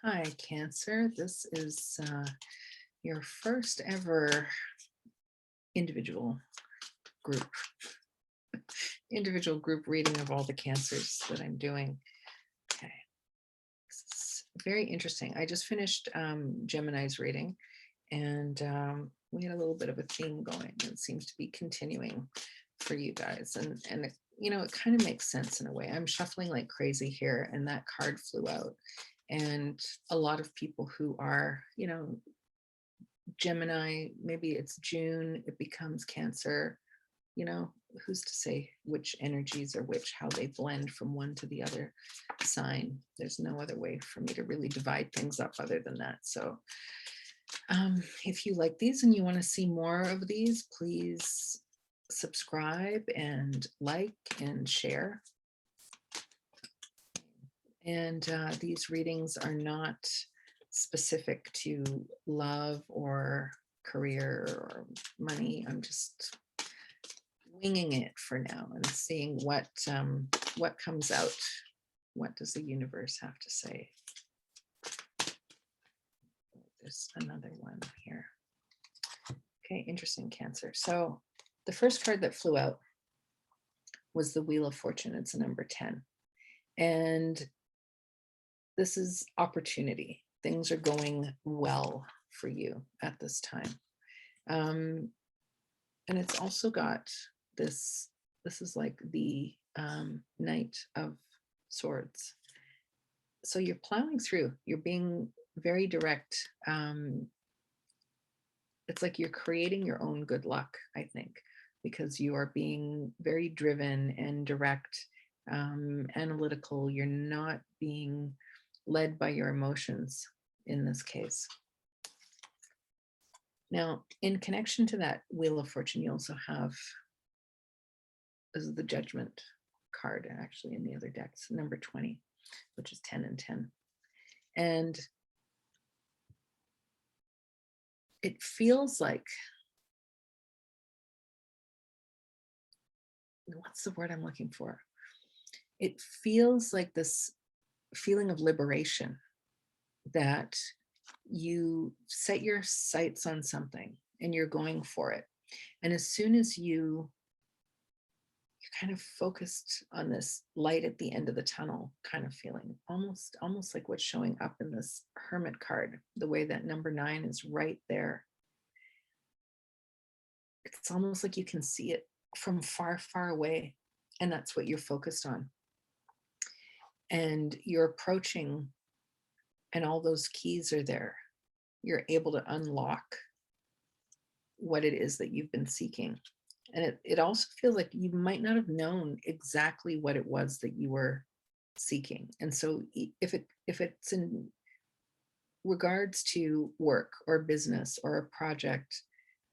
Hi, Cancer. This is your first ever individual group, individual group reading of all the cancers that I'm doing. Okay, this is very interesting. I just finished Gemini's reading, and we had a little bit of a theme going. It seems to be continuing for you guys, and it kind of makes sense in a way. I'm shuffling like crazy here, and that card flew out. And a lot of people who are, Gemini, maybe it's June, it becomes Cancer, who's to say which energies are which, how they blend from one to the other sign. There's no other way for me to really divide things up other than that. So if you like these and you want to see more of these, please subscribe and like and share. And these readings are not specific to love or career or money. I'm just winging it for now and seeing what comes out. What does the universe have to say? There's another one here. Okay, interesting, Cancer. So the first card that flew out was the Wheel of Fortune. It's a number 10. And this is opportunity. Things are going well for you at this time. And it's also got this is like the Knight of Swords. So you're plowing through, you're being very direct. It's like you're creating your own good luck, I think, because you are being very driven and direct, analytical. You're not being led by your emotions in this case. Now, in connection to that Wheel of Fortune, you also have, this is the Judgment card actually in the other decks, number 20, which is 10 and 10. And it feels like, what's the word I'm looking for? It feels like this feeling of liberation, that you set your sights on something and you're going for it. And as soon as you're kind of focused on this light at the end of the tunnel kind of feeling, almost like what's showing up in this Hermit card, the way that number 9 is right there. It's almost like you can see it from far, far away. And that's what you're focused on. And you're approaching, and all those keys are there. You're able to unlock what it is that you've been seeking. And it also feels like you might not have known exactly what it was that you were seeking. And so if it's in regards to work or business or a project,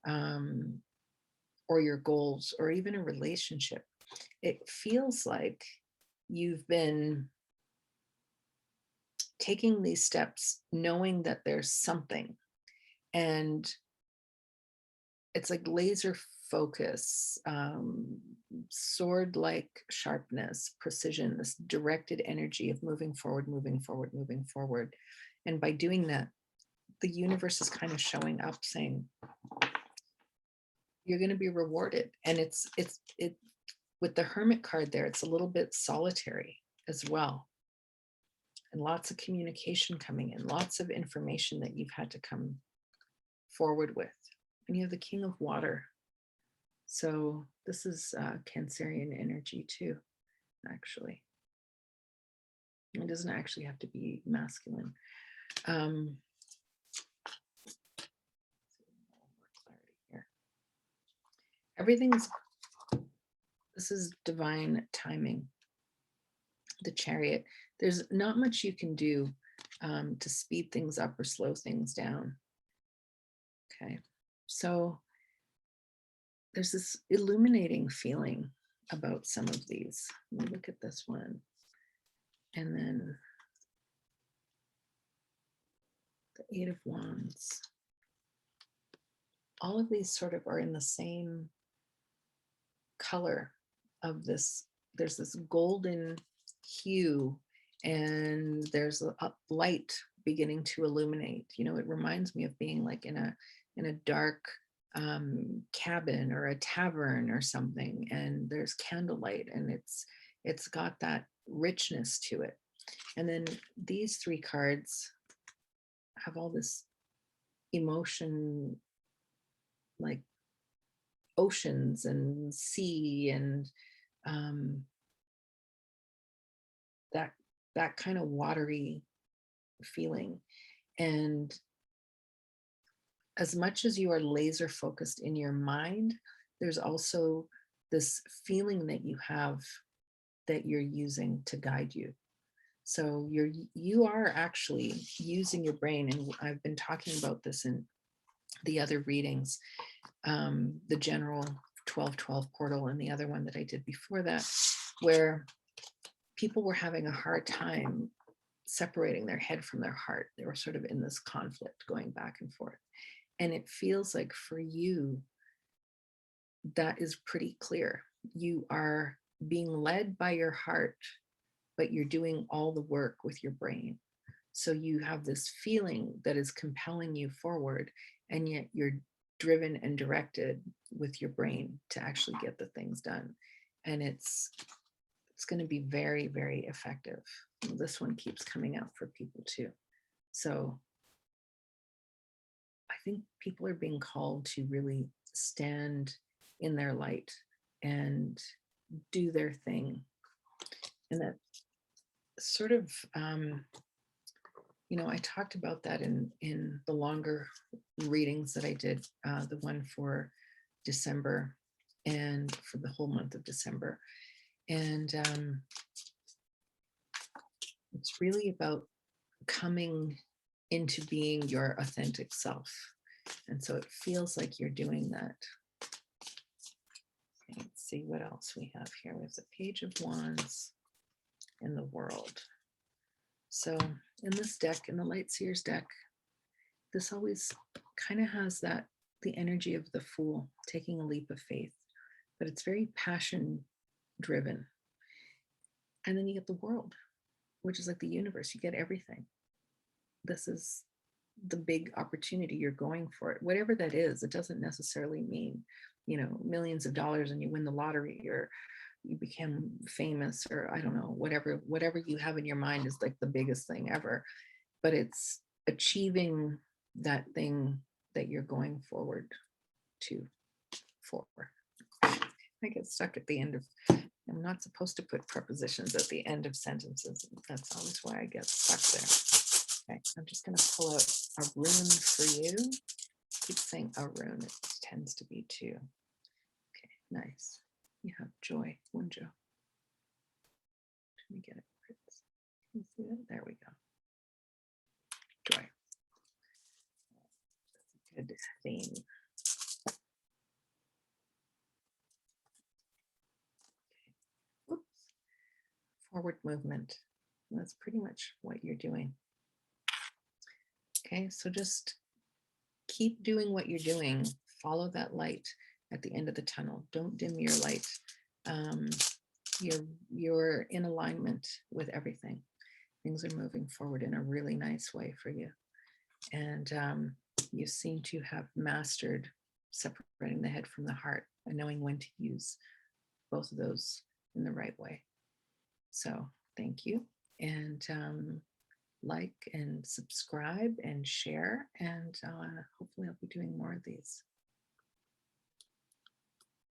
or your goals, or even a relationship, it feels like you've been taking these steps knowing that there's something, and it's like laser focus, sword-like sharpness, precision, this directed energy of moving forward, moving forward, moving forward. And by doing that, the universe is kind of showing up saying, you're going to be rewarded. And it's with the Hermit card there, it's a little bit solitary as well. And lots of communication coming in, lots of information that you've had to come forward with. And you have the King of Water. So this is Cancerian energy too, actually. It doesn't actually have to be masculine. This is divine timing. The Chariot. There's not much you can do to speed things up or slow things down. Okay, so there's this illuminating feeling about some of these. Let me look at this one. And then the Eight of Wands. All of these sort of are in the same color of this. There's this golden hue, and there's a light beginning to illuminate. You know, it reminds me of being like in a dark cabin or a tavern or something, and there's candlelight, and it's got that richness to it. And then these three cards have all this emotion, like oceans and sea and um, that that kind of watery feeling. And as much as you are laser focused in your mind, there's also this feeling that you have that you're using to guide you. So you are actually using your brain, and I've been talking about this in the other readings, the general 1212 portal and the other one that I did before that, where people were having a hard time separating their head from their heart. They were sort of in this conflict going back and forth. And it feels like for you, that is pretty clear. You are being led by your heart, but you're doing all the work with your brain. So you have this feeling that is compelling you forward, and yet you're driven and directed with your brain to actually get the things done. And it's going to be very, very effective. This one keeps coming out for people too. So I think people are being called to really stand in their light and do their thing. And that sort of, you know, I talked about that in the longer readings that I did, the one for December and for the whole month of December. And it's really about coming into being your authentic self. And so it feels like you're doing that. Okay, let's see what else we have here. We have the Page of Wands and the World. So in this deck, in the Light Seers deck, this always kind of has that, the energy of the Fool taking a leap of faith, but it's very passion driven. And then you get the World, which is like the universe. You get everything. This is the big opportunity. You're going for it, whatever that is. It doesn't necessarily mean, you know, millions of dollars and you win the lottery, or you become famous, or I don't know, whatever you have in your mind is like the biggest thing ever. But it's achieving that thing that you're going forward to for. I get stuck at the end of, I'm not supposed to put prepositions at the end of sentences. That's always why I get stuck there. Okay, I'm just going to pull out a rune for you. I keep saying a rune, it tends to be two. Okay, nice. You have joy, one joy. Let me get it. Can you see that? There we go. Joy. That's a good theme. Okay. Oops. Forward movement. That's pretty much what you're doing. Okay, so just keep doing what you're doing. Follow that light at the end of the tunnel. Don't dim your light. You're in alignment with everything. Things are moving forward in a really nice way for you. And you seem to have mastered separating the head from the heart and knowing when to use both of those in the right way. So thank you. And like and subscribe and share. And hopefully I'll be doing more of these.